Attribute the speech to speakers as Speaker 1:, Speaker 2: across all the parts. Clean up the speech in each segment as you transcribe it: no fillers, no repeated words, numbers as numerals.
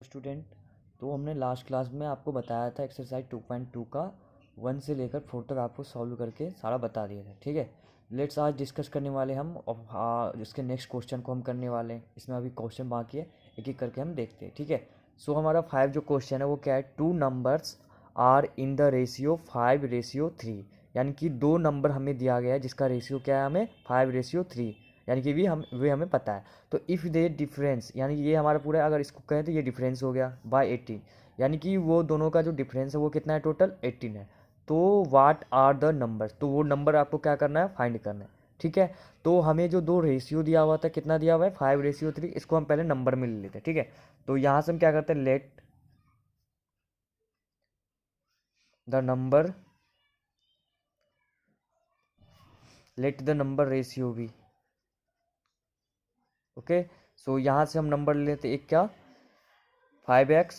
Speaker 1: Student. तो हमने last class में आपको बताया था एक्सरसाइज 2.2 का 1 से लेकर 4 तक आपको सॉल्व करके सारा बता दिया था। ठीक है, लेट्स आज डिस्कस करने वाले हम और इसके नेक्स्ट क्वेश्चन को हम करने वाले हैं। इसमें अभी क्वेश्चन बाकी है, एक एक करके हम देखते हैं। ठीक है, सो हमारा 5 जो क्वेश्चन है वो क्या है, 2 numbers are in the ratio 5:3, यानी कि 2 नंबर हमें दिया गया है जिसका रेशियो क्या है, हमें 5:3, यानी कि वे हमें पता है। तो इफ़ दे डिफरेंस, यानी ये हमारा पूरा, अगर इसको कहें तो ये डिफरेंस हो गया बाय 18, यानी कि वो दोनों का जो डिफरेंस है वो कितना है, टोटल 18 है। तो व्हाट आर द नंबर, तो वो नंबर आपको क्या करना है, फाइंड करना है। ठीक है, तो हमें जो 2 रेशियो दिया हुआ था, कितना दिया हुआ है, 5:3, इसको हम पहले नंबर में ले लेते हैं। ठीक है, तो यहाँ से हम क्या करते हैं, लेट द नंबर रेशियो भी। ओके, सो यहाँ से हम नंबर ले लेते, एक क्या, 5x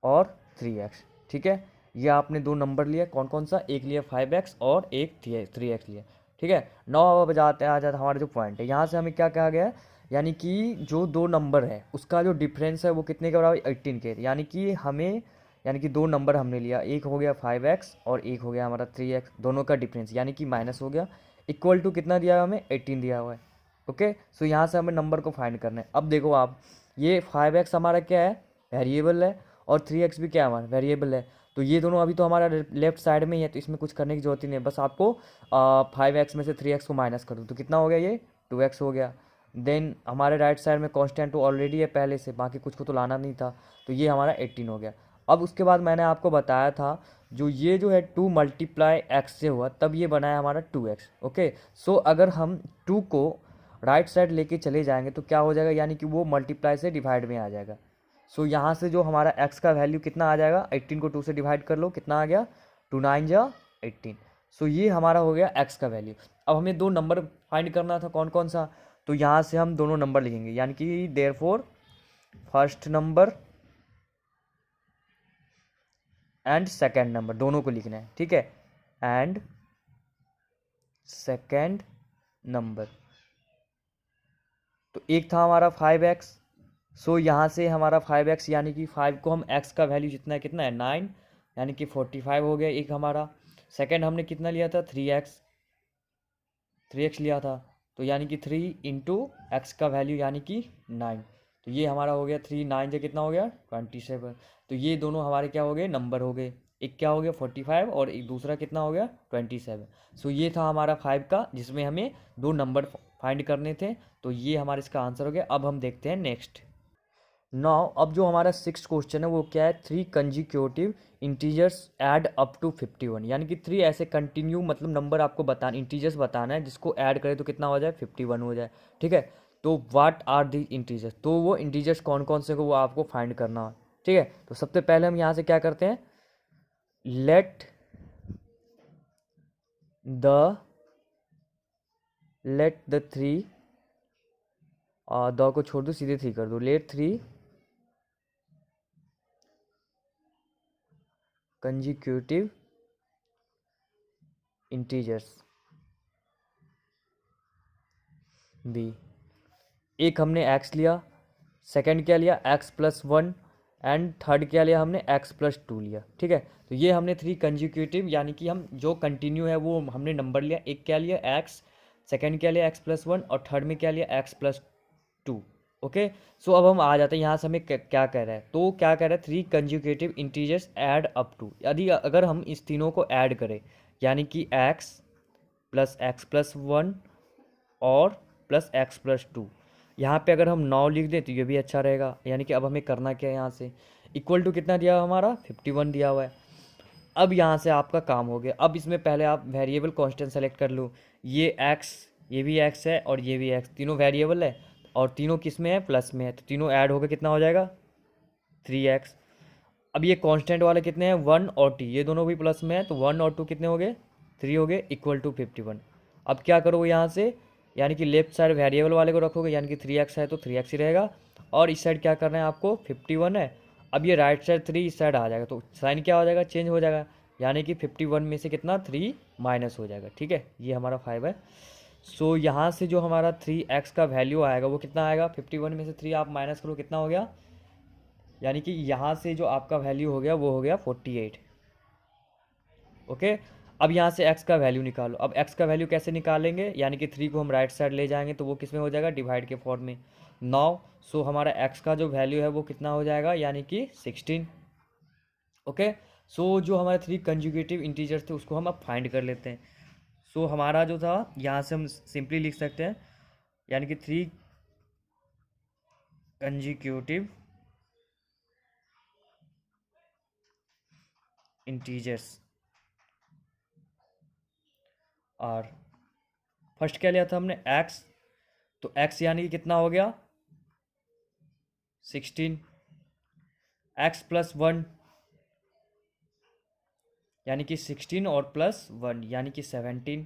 Speaker 1: और 3x। ठीक है, ये आपने 2 नंबर लिया, कौन कौन सा, एक लिया 5x और एक 3x लिया। ठीक है, 9 अब जाते आ जाता हमारा जो पॉइंट है, यहाँ से हमें क्या कहा गया है, यानी कि जो 2 नंबर है उसका जो डिफरेंस है वो कितने के बराबर, 18 के। यानी कि हमें, यानी कि 2 नंबर हमने लिया, एक हो गया 5x और एक हो गया हमारा 3x, दोनों का डिफरेंस यानी कि माइनस हो गया, इक्वल टू कितना दिया है हमें, 18 दिया हुआ है। ओके, सो यहाँ से हमें नंबर को फाइंड करना है। अब देखो आप, ये 5x हमारा क्या है, वेरिएबल है, और 3x भी क्या है, हमारा वेरिएबल है। तो ये दोनों अभी तो हमारा लेफ्ट साइड में ही है, तो इसमें कुछ करने की जरूरत ही नहीं है, बस आपको 5x में से 3x को माइनस कर दो तो कितना हो गया, ये 2x हो गया। देन हमारे राइट साइड में कांस्टेंट तो ऑलरेडी है पहले से, बाकी कुछ को तो लाना नहीं था, तो ये हमारा 18 हो गया। अब उसके बाद मैंने आपको बताया था, जो ये जो है 2 मल्टीप्लाई x से हुआ तब ये बना है हमारा 2x। ओके, सो अगर हम 2 को राइट साइड लेके चले जाएंगे तो क्या हो जाएगा, यानी कि वो मल्टीप्लाई से डिवाइड में आ जाएगा। सो यहाँ से जो हमारा x का वैल्यू कितना आ जाएगा, 18 को 2 से डिवाइड कर लो, कितना आ गया, 2 9 जा 18। सो ये हमारा हो गया x का वैल्यू। अब हमें 2 नंबर फाइंड करना था, कौन कौन सा, तो यहाँ से हम दोनों नंबर लिखेंगे, यानी कि therefore first number and second number दोनों को लिखना है। ठीक है, एंड सेकेंड नंबर, तो एक था हमारा 5x, सो यहाँ से हमारा 5x, यानी कि 5 को हम x का वैल्यू जितना है, कितना है 9, यानी कि 45 हो गया एक हमारा। सेकंड हमने कितना लिया था, 3x लिया था, तो यानी कि 3 इंटू एक्स का वैल्यू यानी कि 9, तो ये हमारा हो गया 3 9 से कितना हो गया 27। तो ये दोनों हमारे क्या हो गए, नंबर हो गए, एक क्या हो गया 45 और एक दूसरा कितना हो गया 27। सो ये था हमारा 5 का, जिसमें हमें 2 नंबर फाइंड करने थे, तो ये हमारा इसका आंसर हो गया। अब हम देखते हैं नेक्स्ट। नाउ अब जो हमारा 6th क्वेश्चन है वो क्या है, 3 consecutive integers add up to 51, यानी कि 3 ऐसे कंटिन्यू, मतलब नंबर आपको बताना, इंटीजर्स बताना है जिसको ऐड करें तो कितना हो जाए, 51 हो जाए। ठीक है, तो व्हाट आर दी इंटीजर्स, तो वो इंटीजर्स कौन कौन से को वो आपको फाइंड करना है। ठीक है, तो सबसे पहले हम यहाँ से क्या करते हैं, लेट द 3, द को छोड़ दो, सीधे 3 कर दो, लेट 3 कंजिक्यूटिव इंटीजर्स बी। एक हमने x लिया, सेकंड क्या लिया, x+1, एंड थर्ड क्या लिया हमने, x+2 लिया। ठीक है, तो ये हमने 3 कंजिक्यूटिव, यानी कि हम जो कंटिन्यू है वो हमने नंबर लिया, एक क्या लिया x, सेकंड क्या लिया x+1, और थर्ड में क्या लिया x+2। ओके, सो अब हम आ जाते हैं यहाँ से, हमें क्या कह रहा है, तो क्या कह रहा है, 3 consecutive integers add up to, यदि अगर हम इस तीनों को ऐड करें, यानी कि x प्लस x+1 और प्लस x+2, यहाँ पे अगर हम 9 लिख दें तो ये भी अच्छा रहेगा। यानी कि अब हमें करना क्या है, यहाँ से इक्वल टू कितना दिया हुआ हमारा, 51 दिया हुआ है। अब यहाँ से आपका काम हो गया, अब इसमें पहले आप वेरिएबल कांस्टेंट सेलेक्ट कर लो, ये x, ये भी x है और ये भी x, तीनों वेरिएबल है और तीनों किस में है, प्लस में है, तो तीनों ऐड होकर कितना हो जाएगा, 3x। अब ये कांस्टेंट वाले कितने हैं, 1 और 2, ये दोनों भी प्लस में है, तो 1 और 2 कितने हो गए, 3 हो गए, इक्वल टू 51। अब क्या करोगे यहाँ से, यानी कि लेफ्ट साइड वेरिएबल वाले को रखोगे, यानी कि 3x है तो 3x ही रहेगा, और इस साइड क्या करना है आपको, 51 है। अब ये राइट साइड 3 इस साइड आ जाएगा, तो साइन क्या हो जाएगा, चेंज हो जाएगा, यानी कि 51 में से कितना 3 माइनस हो जाएगा। ठीक है, ये हमारा 5 है। सो यहाँ से जो हमारा 3x का वैल्यू आएगा वो कितना आएगा, 51 में से 3 आप माइनस करो कितना हो गया, यानी कि यहाँ से जो आपका वैल्यू हो गया वो हो गया 48। ओके, अब यहाँ से x का वैल्यू निकालो। अब x का वैल्यू कैसे निकालेंगे, यानी कि 3 को हम राइट साइड ले जाएंगे तो वो किस में हो जाएगा, डिवाइड के फॉर्म में 9। सो हमारा x का जो वैल्यू है वो कितना हो जाएगा, यानी कि 16। ओके, सो जो हमारे 3 कंजुगेटिव इंटीजर्स थे उसको हम अब फाइंड कर लेते हैं। सो हमारा जो था यहाँ से हम सिंपली लिख सकते हैं, यानी कि 3 कंजिक्यूटिव इंटीजर्स और फर्स्ट क्या लिया था हमने x, तो x यानी कि कितना हो गया 16, x प्लस 1 यानी कि 16 और प्लस 1 यानी कि 17।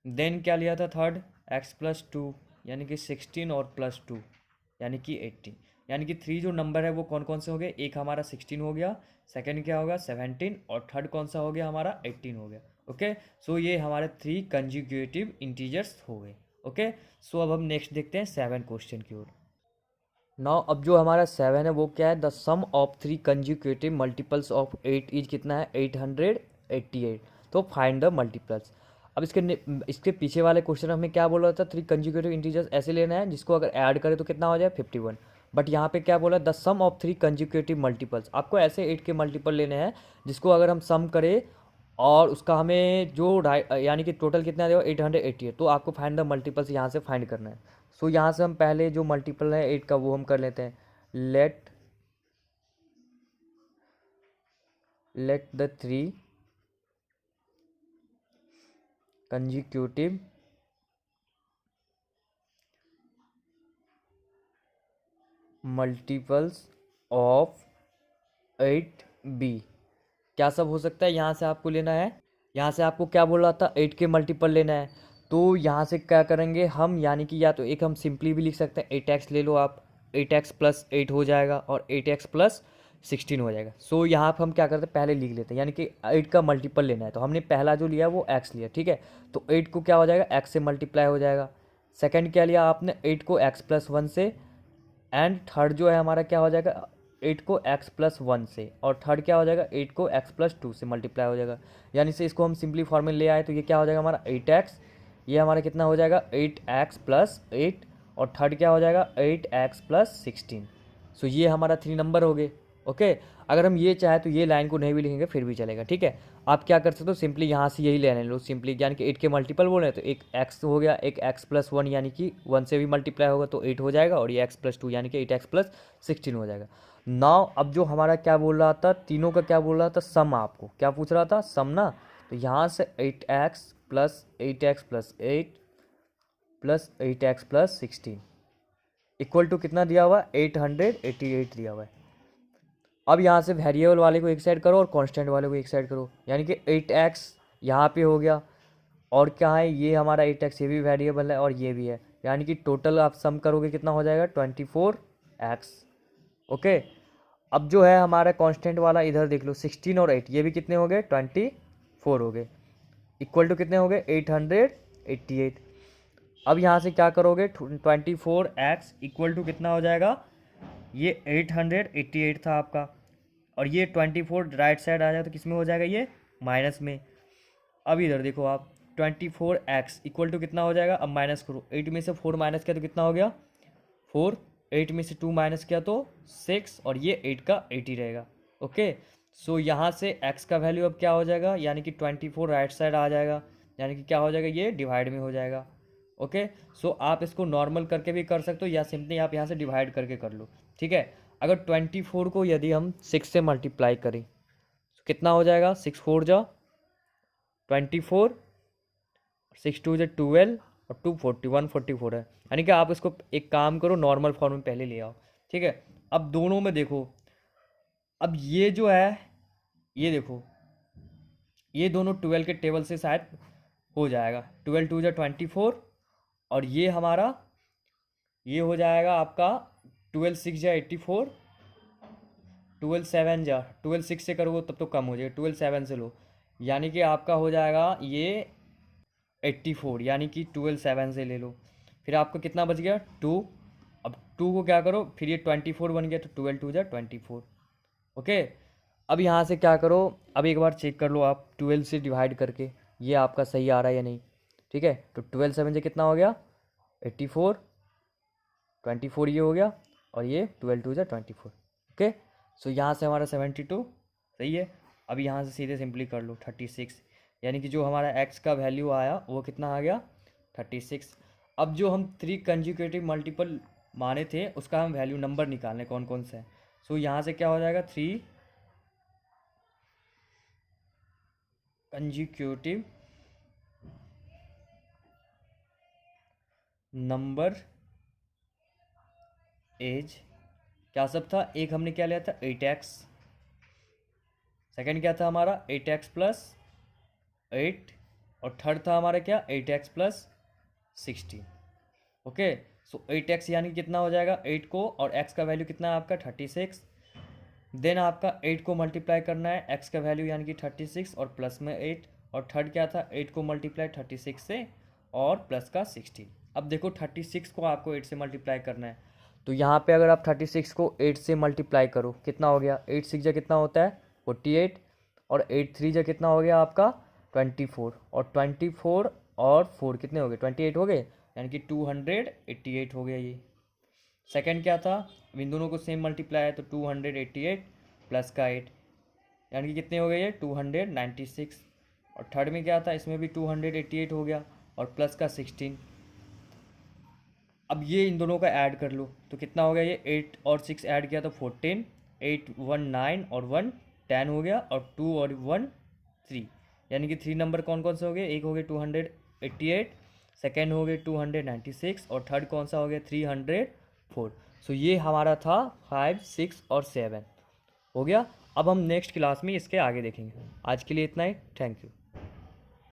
Speaker 1: देन क्या लिया था थर्ड, x प्लस 2 यानी कि 16 और प्लस 2 यानी कि 18। यानी कि 3 जो नंबर है वो कौन कौन से हो गए, एक हमारा 16 हो गया, सेकंड क्या होगा 17 और थर्ड कौन सा हो गया हमारा 18 हो गया। ओके, सो ये हमारे 3 कंजुगेटिव इंटीजर्स हो गए। ओके, सो अब हम नेक्स्ट देखते हैं 7 क्वेश्चन की ओर। नाउ अब जो हमारा 7 है वो क्या है, the sum of 3 consecutive multiples of 8 is कितना है 888। तो फाइंड द मल्टीपल्स। अब इसके पीछे वाले क्वेश्चन में हमें क्या बोला था, 3 कंजिक्यूटिव इंटीजर्स ऐसे लेना है जिसको अगर ऐड करें तो कितना हो जाए 51। बट यहाँ पे क्या बोला, the sum of 3 consecutive multiples, आपको ऐसे 8 के मल्टीपल लेने हैं जिसको अगर हम सम करें और उसका हमें जो यानी कि टोटल कितना देगा 888, तो आपको फाइंड द मल्टीपल्स यहाँ से फाइंड करना है। सो यहाँ से हम पहले जो मल्टीपल है 8 का वो हम कर लेते हैं, let the 3 consecutive multiples of 8 be. क्या सब हो सकता है यहाँ से आपको लेना है, यहाँ से आपको क्या बोल रहा था 8 के मल्टीपल लेना है। तो यहाँ से क्या करेंगे हम, यानी कि या तो एक हम सिंपली भी लिख सकते हैं 8x ले लो आप, 8x प्लस 8 हो जाएगा और 8x प्लस 16 हो जाएगा। सो यहाँ पर हम क्या करते हैं पहले लिख लेते हैं, यानी कि 8 का मल्टीपल लेना है तो हमने पहला जो लिया वो x लिया, ठीक है। तो 8 को क्या हो जाएगा x से मल्टीप्लाई हो जाएगा। सेकेंड क्या लिया आपने 8 को x प्लस 1 से, एंड थर्ड जो है हमारा क्या हो जाएगा 8 को x प्लस 1 से, और थर्ड क्या हो जाएगा 8 को x प्लस 2 से मल्टीप्लाई हो जाएगा। यानी से इसको हम सिंपली फॉर्म में ले आए तो ये क्या हो जाएगा हमारा 8x, ये हमारा कितना हो जाएगा 8x प्लस 8, और थर्ड क्या हो जाएगा 8x प्लस 16। सो ये हमारा 3 नंबर हो गए। ओके, अगर हम ये चाहे तो ये लाइन को नहीं भी लिखेंगे फिर भी चलेगा, ठीक है। आप क्या कर सकते हो सिंपली यहाँ से यही लेने लो सिंपली, यानी कि 8 के मल्टीपल बोल रहे हैं तो एक x हो गया, एक x प्लस 1 यानी कि 1 से भी मल्टीप्लाई होगा तो 8 हो जाएगा, और ये x प्लस 2 यानी कि 8x प्लस 16 हो जाएगा। नाउ अब जो हमारा क्या बोल रहा था, तीनों का क्या बोल रहा था सम, आपको क्या पूछ रहा था सम ना, तो यहाँ से 8x plus 8x plus 8 plus 8x plus 16 equal to कितना दिया हुआ है 888 दिया हुआ है। अब यहाँ से वेरिएबल वाले को एक साइड करो और कांस्टेंट वाले को एक साइड करो, यानी कि 8x यहाँ पे हो गया, और क्या है ये हमारा 8x ये भी वेरिएबल है और ये भी है, यानी कि टोटल आप सम करोगे कितना हो जाएगा 24x। ओके, अब जो है हमारा कांस्टेंट वाला इधर देख लो 16 और 8 ये भी कितने हो गए 24 हो गए, इक्वल टू कितने हो गए 888। अब यहाँ से क्या करोगे 24x इक्वल टू कितना हो जाएगा, ये 888 था आपका, और ये 24 राइट साइड आ जाए तो किस में हो जाएगा ये माइनस में। अब इधर देखो आप 24x इक्वल टू कितना हो जाएगा, अब माइनस करो, 8 में से 4 माइनस किया तो कितना हो गया 4, 8 में से 2 माइनस किया तो 6, और ये 8 का 8 ही रहेगा। ओके, सो यहाँ से x का वैल्यू अब क्या हो जाएगा, यानी कि 24 राइट साइड आ जाएगा, यानी कि क्या हो जाएगा ये डिवाइड में हो जाएगा। ओके, सो आप इसको नॉर्मल करके भी कर सकते हो या सिंपली आप यहाँ से डिवाइड करके कर लो, ठीक है। अगर 24 को यदि हम 6 से मल्टीप्लाई करें तो कितना हो जाएगा 6 4 जा 24, 6 2 जा 12 और 2 40 144 है, यानी कि आप इसको एक काम करो नॉर्मल फॉर्म में पहले ले आओ, ठीक है। अब दोनों में देखो, अब ये जो है ये देखो ये दोनों 12 के टेबल से शायद हो जाएगा, 12 2 जा 24, और ये हमारा ये हो जाएगा आपका 12 6 जा 84, 12 7 जा 12 6 से करोगे तब तो कम हो जाएगा, 12 7 से लो, यानी कि आपका हो जाएगा ये 84, यानी कि 12 7 से ले लो। फिर आपको कितना बच गया 2। अब 2 को क्या करो, फिर ये 24 बन गया, तो 12 2 जा 24। ओके, अब यहाँ से क्या करो, अब एक बार चेक कर लो आप 12 से डिवाइड करके ये आपका सही आ रहा है या नहीं। ठीक है, तो 12 7 से कितना हो गया 84, 24 ये हो गया, और ये 12 2 जा 24। ओके, सो यहाँ से हमारा 72 सही है। अब यहाँ से सीधे सिंपली कर लो 36, यानी कि जो हमारा x का वैल्यू आया वो कितना आ गया 36। अब जो हम 3 कंजिक्यूटिव मल्टीपल माने थे उसका हम वैल्यू नंबर निकालने कौन कौन सा है। सो यहाँ से क्या हो जाएगा 3 कंजिक्यूटिव नंबर एज, क्या सब था, एक हमने क्या लिया था 8x, सेकंड क्या था हमारा 8x प्लस 8, और थर्ड था हमारा क्या 8x प्लस 16। ओके, सो 8x यानी कितना हो जाएगा 8 को, और x का वैल्यू कितना है आपका 36। देन आपका 8 को मल्टीप्लाई करना है x का वैल्यू यानी कि 36 और प्लस में 8, और थर्ड क्या था 8 को मल्टीप्लाई 36 से और प्लस का 16। अब देखो 36 को आपको 8 से मल्टीप्लाई करना है, तो यहाँ पे अगर आप 36 को 8 से मल्टीप्लाई करो कितना हो गया 8 6 जा कितना होता है 48, और 8 3 जा कितना हो गया आपका 24, और 24 और 4 कितने हो गए 28 हो गए, यानी कि 288 हो गया ये। सेकंड क्या था, इन दोनों को सेम मल्टीप्लाई है तो 288 प्लस का 8, यानी कि कितने हो गए ये 296, और थर्ड में क्या था इसमें भी 288 हो गया और प्लस का 16। अब ये इन दोनों का ऐड कर लो तो कितना हो गया, ये 8 और 6 ऐड किया तो 14, 8 1 9 और 1 10 हो गया, और 2 और 1 3, यानी कि 3 नंबर कौन कौन से हो गए, एक हो गए 288, सेकेंड हो गए 296, और थर्ड कौन सा हो गया 304। सो ये हमारा था 5 6 और 7 हो गया। अब हम नेक्स्ट क्लास में इसके आगे देखेंगे। आज के लिए इतना ही, थैंक यू।